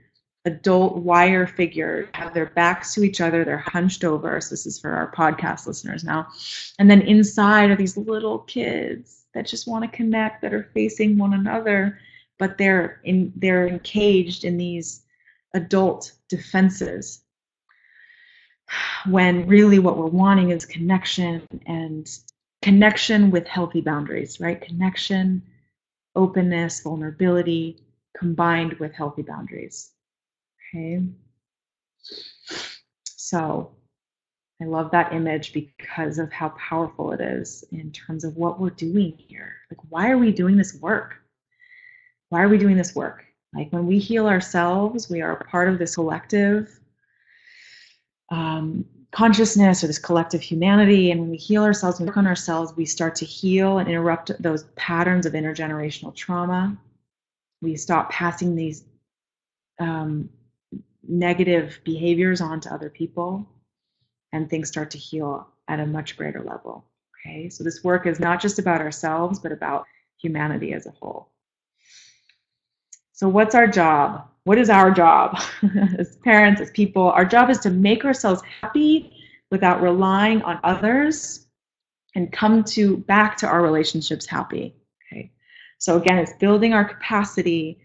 adult wire figures, have their backs to each other, they're hunched over. So this is for our podcast listeners now. And then inside are these little kids that just want to connect, that are facing one another, but they're encaged in these adult defenses, when really what we're wanting is connection, and connection with healthy boundaries, right? Connection, openness, vulnerability, combined with healthy boundaries. Okay. So I love that image because of how powerful it is in terms of what we're doing here. Like, why are we doing this work? Why are we doing this work? Like, when we heal ourselves, we are a part of this collective consciousness, or this collective humanity. And when we heal ourselves and work on ourselves, we start to heal and interrupt those patterns of intergenerational trauma. We stop passing these negative behaviors on to other people, and things start to heal at a much greater level. Okay, so this work is not just about ourselves, but about humanity as a whole. So what's our job? What is our job as parents, as people? Our job is to make ourselves happy without relying on others, and come back to our relationships happy. Okay. So again, it's building our capacity,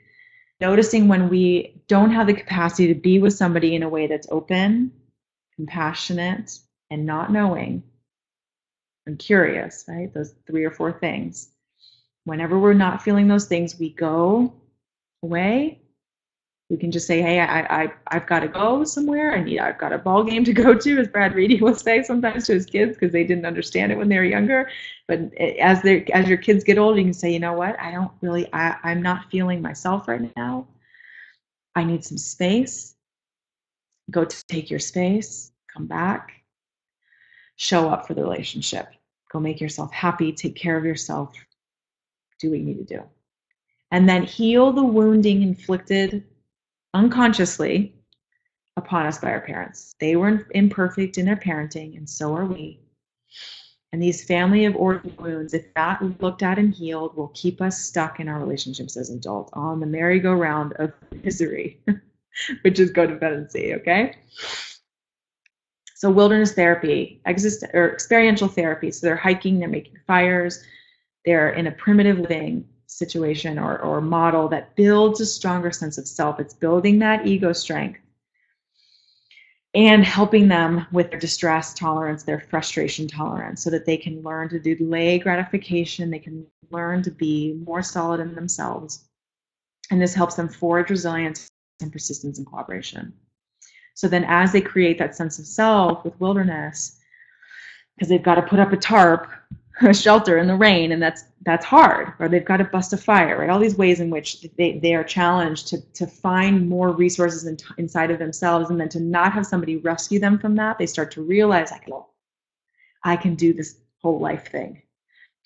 noticing when we don't have the capacity to be with somebody in a way that's open, compassionate, and not knowing. and curious, right? Those 3 or 4 things. Whenever we're not feeling those things, we go away. We can just say, hey, I've got to go somewhere. I've got a ball game to go to, as Brad Reedy will say sometimes to his kids, because they didn't understand it when they were younger. But as your kids get older, you can say, you know what? I'm not feeling myself right now. I need some space. Go to take your space, come back, show up for the relationship. Go make yourself happy, take care of yourself, do what you need to do. And then heal the wounding inflicted unconsciously upon us by our parents. They were imperfect in their parenting, and so are we. And these family of origin wounds, if not looked at and healed, will keep us stuck in our relationships as adults on the merry-go-round of misery, which is codependency, okay? So wilderness therapy, experiential therapy. So they're hiking, they're making fires, they're in a primitive living situation or model that builds a stronger sense of self. It's building that ego strength and helping them with their distress tolerance, their frustration tolerance, so that they can learn to delay gratification, they can learn to be more solid in themselves. And this helps them forge resilience and persistence and cooperation. So then as they create that sense of self with wilderness, because they've got to put up a tarp, a shelter in the rain, and that's hard, or they've got to bust a fire, right? All these ways in which they are challenged to find more resources inside of themselves, and then to not have somebody rescue them from that, they start to realize, I can do this whole life thing.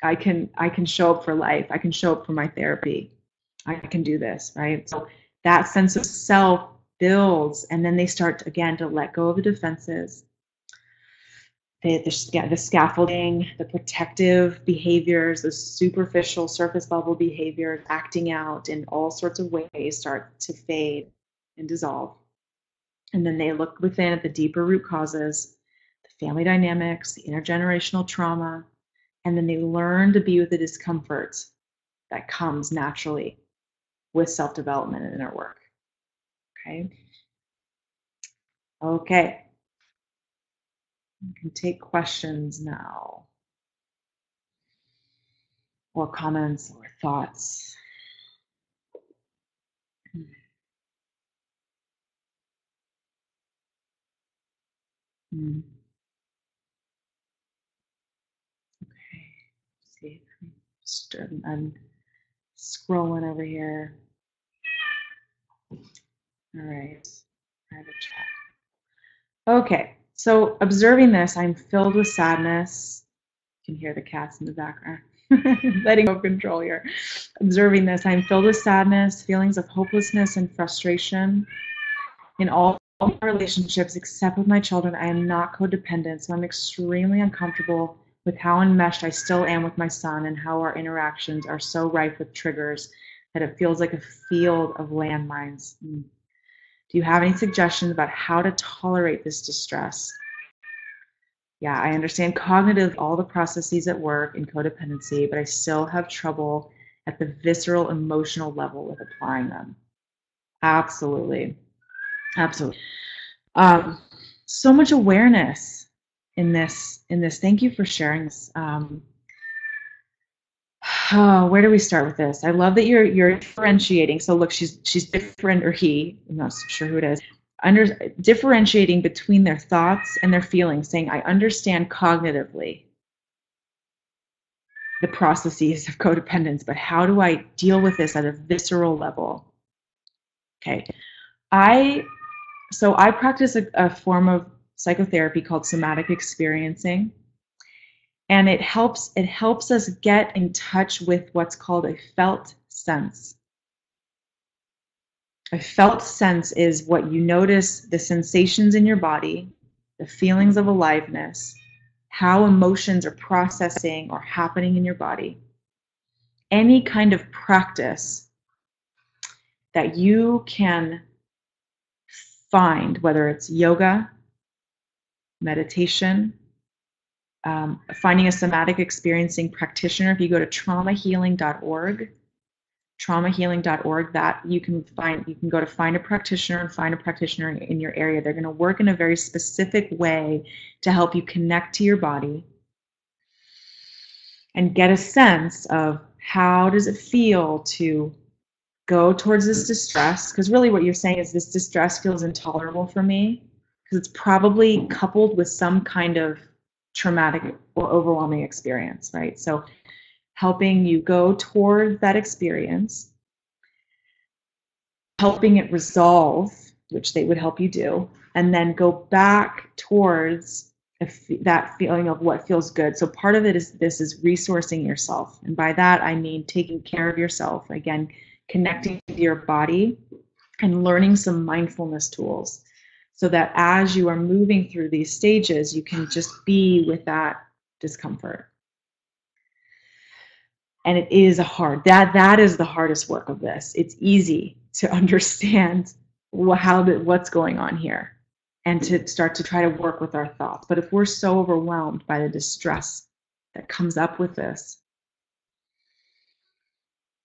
I can show up for life. I can show up for my therapy. I can do this, right? So that sense of self builds, and then they start again to let go of the defenses, the scaffolding, the protective behaviors, the superficial surface level behaviors, acting out in all sorts of ways start to fade and dissolve. And then they look within at the deeper root causes, the family dynamics, the intergenerational trauma, and then they learn to be with the discomfort that comes naturally with self-development and inner work. Okay. You can take questions now, or comments or thoughts. Okay. See, I'm scrolling over here. All right. Private chat. Okay. So observing this, I'm filled with sadness. You can hear the cats in the background. Letting go of control here. Observing this, I'm filled with sadness, feelings of hopelessness and frustration in all my relationships except with my children. I am not codependent, so I'm extremely uncomfortable with how enmeshed I still am with my son and how our interactions are so rife with triggers that it feels like a field of landmines. Do you have any suggestions about how to tolerate this distress? Yeah, I understand cognitive all the processes at work in codependency, but I still have trouble at the visceral emotional level with applying them. Absolutely. Absolutely. So much awareness in this. Thank you for sharing this. Where do we start with this? I love that you're differentiating. So look, she's different, or he, I'm not sure who it is, differentiating between their thoughts and their feelings, saying, I understand cognitively the processes of codependence, but how do I deal with this at a visceral level? Okay. So I practice a form of psychotherapy called somatic experiencing. And it helps us get in touch with what's called a felt sense. A felt sense is what you notice, the sensations in your body, the feelings of aliveness, how emotions are processing or happening in your body. Any kind of practice that you can find, whether it's yoga, meditation, finding a somatic experiencing practitioner. If you go to traumahealing.org, that you can go to find a practitioner and find a practitioner in your area. They're going to work in a very specific way to help you connect to your body and get a sense of how does it feel to go towards this distress, because really what you're saying is this distress feels intolerable for me because it's probably coupled with some kind of traumatic or overwhelming experience, right? So helping you go toward that experience, helping it resolve, which they would help you do, and then go back towards that feeling of what feels good. So part of it is resourcing yourself. And by that, I mean taking care of yourself. Again, connecting with your body and learning some mindfulness tools so that as you are moving through these stages, you can just be with that discomfort. And it is that is the hardest work of this. It's easy to understand what's going on here and to start to try to work with our thoughts. But if we're so overwhelmed by the distress that comes up with this,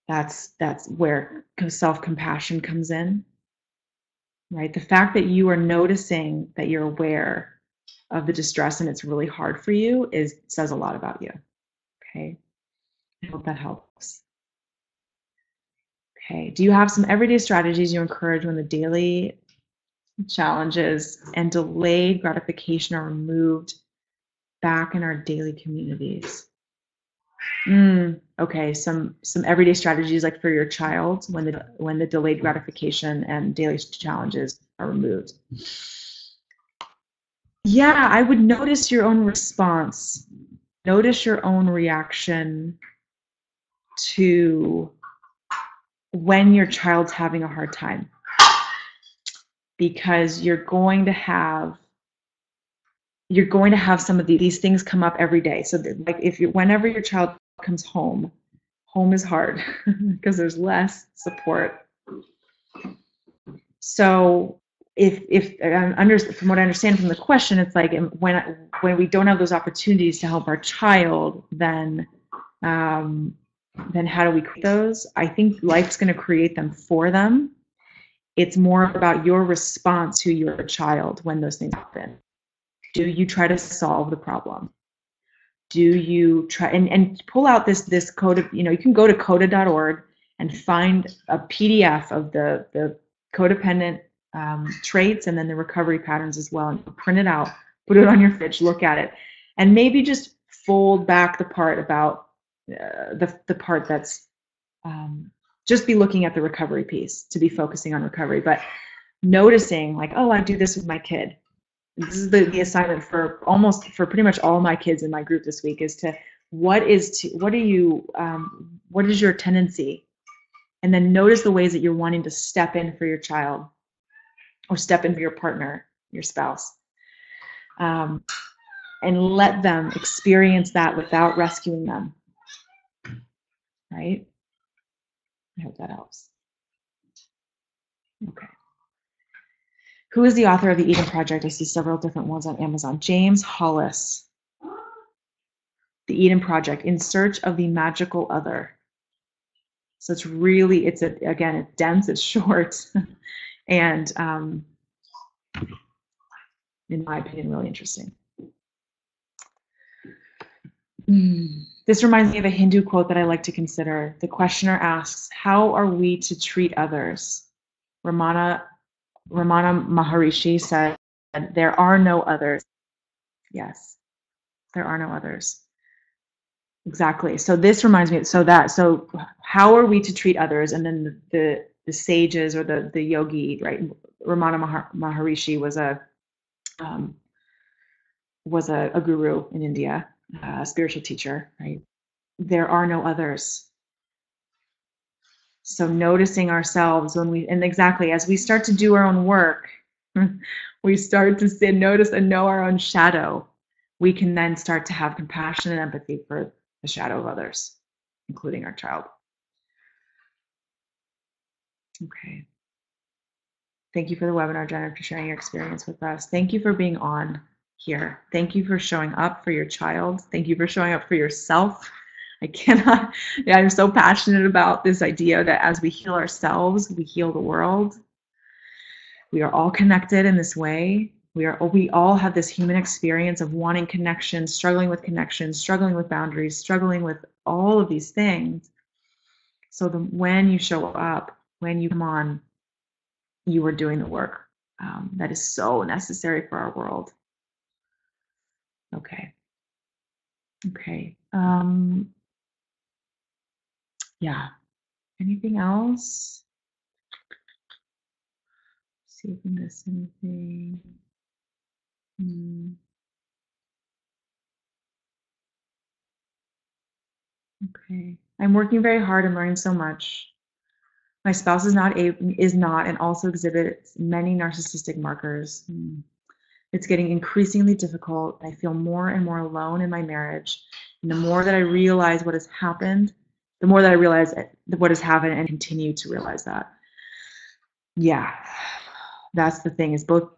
that's where self-compassion comes in, right? The fact that you are noticing that you're aware of the distress and it's really hard for you says a lot about you, okay? I hope that helps. Okay, do you have some everyday strategies you encourage when the daily challenges and delayed gratification are removed back in our daily communities? Okay, some everyday strategies like for your child when the delayed gratification and daily challenges are removed. Yeah, I would notice your own response. Notice your own reaction to when your child's having a hard time, because you're going to have some of these things come up every day. So like whenever your child comes home is hard because there's less support. So from what I understand from the question, it's like when we don't have those opportunities to help our child, then how do we create those? I think life's going to create them for them. It's more about your response to your child when those things happen. Do you try to solve the problem? Do you try and pull out this code? You can go to coda.org and find a PDF of the codependent traits and then the recovery patterns as well, and print it out, put it on your fridge, look at it, and maybe just fold back the part about the part that's just be looking at the recovery piece, to be focusing on recovery, but noticing like, oh, I do this with my kid. This is the assignment for pretty much all my kids in my group this week, is to what is your tendency, and then notice the ways that you're wanting to step in for your child or step in for your partner, your spouse, and let them experience that without rescuing them, right? I hope that helps. Okay. Who is the author of the Eden Project? I see several different ones on Amazon. James Hollis. The Eden Project, In Search of the Magical Other. So it's dense, it's short, and in my opinion, really interesting. This reminds me of a Hindu quote that I like to consider. The questioner asks, how are we to treat others? Ramana Maharishi said, there are no others. Yes, there are no others. Exactly. So this reminds me, so how are we to treat others? And then the sages or the yogi, right? Ramana Maharishi was a guru in India, a spiritual teacher, right? There are no others. So noticing ourselves as we start to do our own work, we start to notice and know our own shadow. We can then start to have compassion and empathy for the shadow of others, including our child. Okay. Thank you for the webinar, Jenna, for sharing your experience with us. Thank you for being on here. Thank you for showing up for your child. Thank you for showing up for yourself. I'm so passionate about this idea that as we heal ourselves, we heal the world. We are all connected in this way. We all have this human experience of wanting connection, struggling with boundaries, struggling with all of these things. So when you show up, when you come on, you are doing the work that is so necessary for our world. Okay. Yeah. Anything else? See if we missed anything. Okay. I'm working very hard and learning so much. My spouse is not and also exhibits many narcissistic markers. It's getting increasingly difficult. I feel more and more alone in my marriage. And the more that I realize what has happened, the more that I realize what has happened and continue to realize that. Yeah, that's the thing, is both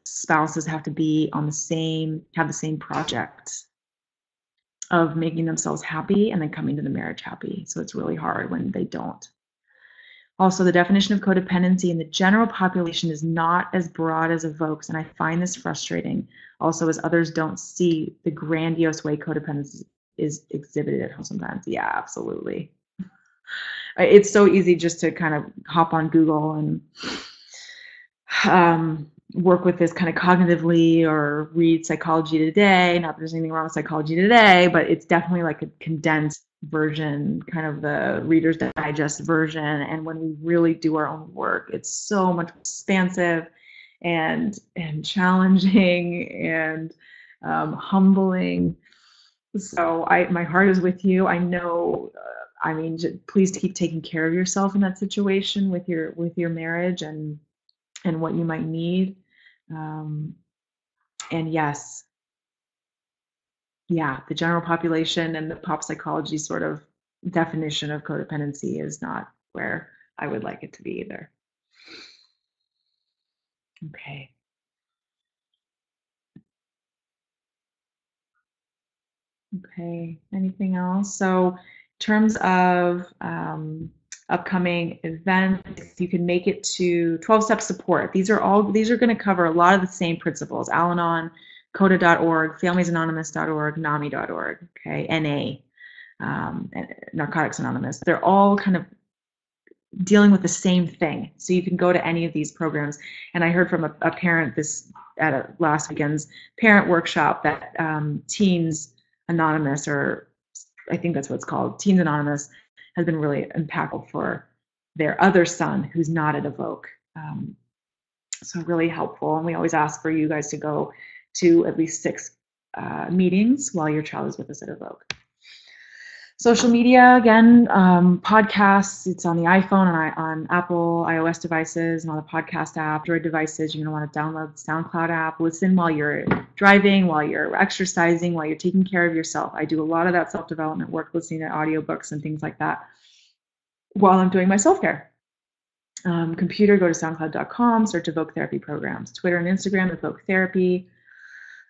spouses have to be on have the same project of making themselves happy and then coming to the marriage happy. So it's really hard when they don't. Also, the definition of codependency in the general population is not as broad as evokes, and I find this frustrating. Also, as others don't see the grandiose way codependency is exhibited at home sometimes. Yeah, absolutely. It's so easy just to kind of hop on Google and work with this kind of cognitively, or read Psychology Today. Not that there's anything wrong with Psychology Today, but it's definitely like a condensed version, kind of the Reader's Digest version. And when we really do our own work, it's so much expansive and challenging and humbling. So my heart is with you. I know. I mean, please keep taking care of yourself in that situation with your marriage and what you might need. And yes, yeah, the general population and the pop psychology sort of definition of codependency is not where I would like it to be either. Okay. Okay. Anything else? So, in terms of upcoming events, if you can make it to 12-step support, these are going to cover a lot of the same principles. Al-Anon, CODA.org, FamiliesAnonymous.org, NAMI.org, okay, NA, Narcotics Anonymous. They're all kind of dealing with the same thing. So you can go to any of these programs. And I heard from a parent at last weekend's parent workshop that Teens Anonymous, or I think that's what it's called, Teens Anonymous, has been really impactful for their other son who's not at Evoke. So really helpful. And we always ask for you guys to go to at least 6 meetings while your child is with us at Evoke. Social media, again, podcasts, it's on the iPhone and on Apple iOS devices and on the podcast app. Android devices, you're going to want to download the SoundCloud app. Listen while you're driving, while you're exercising, while you're taking care of yourself. I do a lot of that self-development work, listening to audiobooks and things like that while I'm doing my self-care. Computer, go to soundcloud.com, search Evoke Therapy Programs. Twitter and Instagram, Evoke Therapy.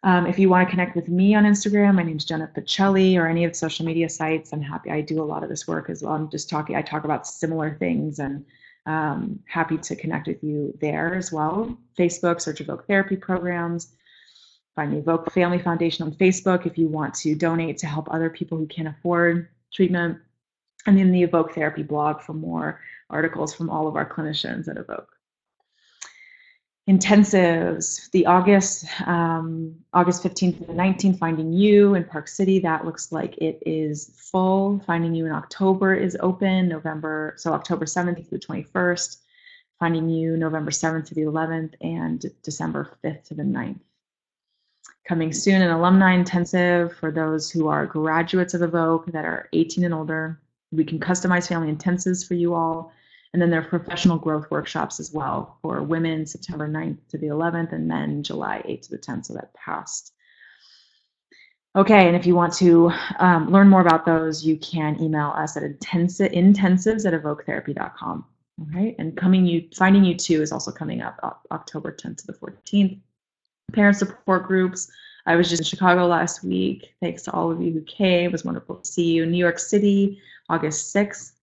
If you want to connect with me on Instagram, my name's Jenna Pacelli, or any of the social media sites. I'm happy. I do a lot of this work as well. I talk about similar things, and happy to connect with you there as well. Facebook, search Evoke Therapy Programs. Find the Evoke Family Foundation on Facebook if you want to donate to help other people who can't afford treatment. And then the Evoke Therapy blog for more articles from all of our clinicians at Evoke. Intensives, the August 15th to the 19th, Finding You in Park City, that looks like it is full. Finding You in October is open, October 7th to the 21st. Finding You November 7th to the 11th, and December 5th to the 9th. Coming soon, an alumni intensive for those who are graduates of Evoke that are 18 and older. We can customize family intensives for you all. And then there are professional growth workshops as well for women, September 9th to the 11th, and men July 8th to the 10th, so that passed. Okay, and if you want to learn more about those, you can email us at intensives@evoketherapy.com. All right, and Finding You 2 is also coming up October 10th to the 14th. Parent support groups. I was just in Chicago last week. Thanks to all of you who came. It was wonderful to see you. In New York City, August 6th.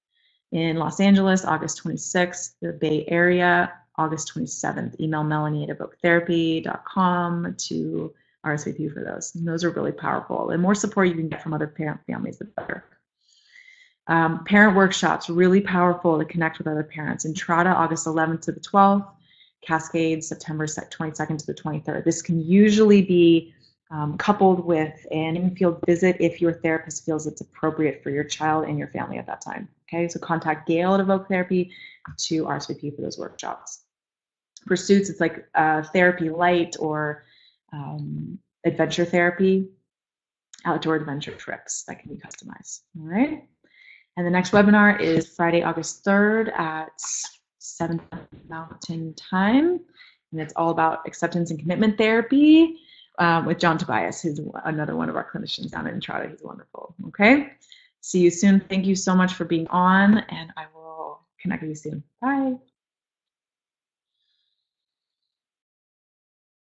In Los Angeles, August 26th, the Bay Area, August 27th. Email melanie@evoketherapy.com to RSVP for those. And those are really powerful. The more support you can get from other parent families, the better. Parent workshops, really powerful to connect with other parents. Entrada, August 11th to the 12th. Cascade, September 22nd to the 23rd. This can usually be coupled with an in-field visit if your therapist feels it's appropriate for your child and your family at that time. Okay, so contact Gail at Evoke Therapy to RSVP for those workshops. Pursuits, it's like therapy light or adventure therapy, outdoor adventure trips that can be customized. All right. And the next webinar is Friday, August 3rd at 7 Mountain Time. And it's all about acceptance and commitment therapy with John Tobias, who's another one of our clinicians down in Entrada. He's wonderful. Okay. See you soon. Thank you so much for being on, and I will connect with you soon. Bye.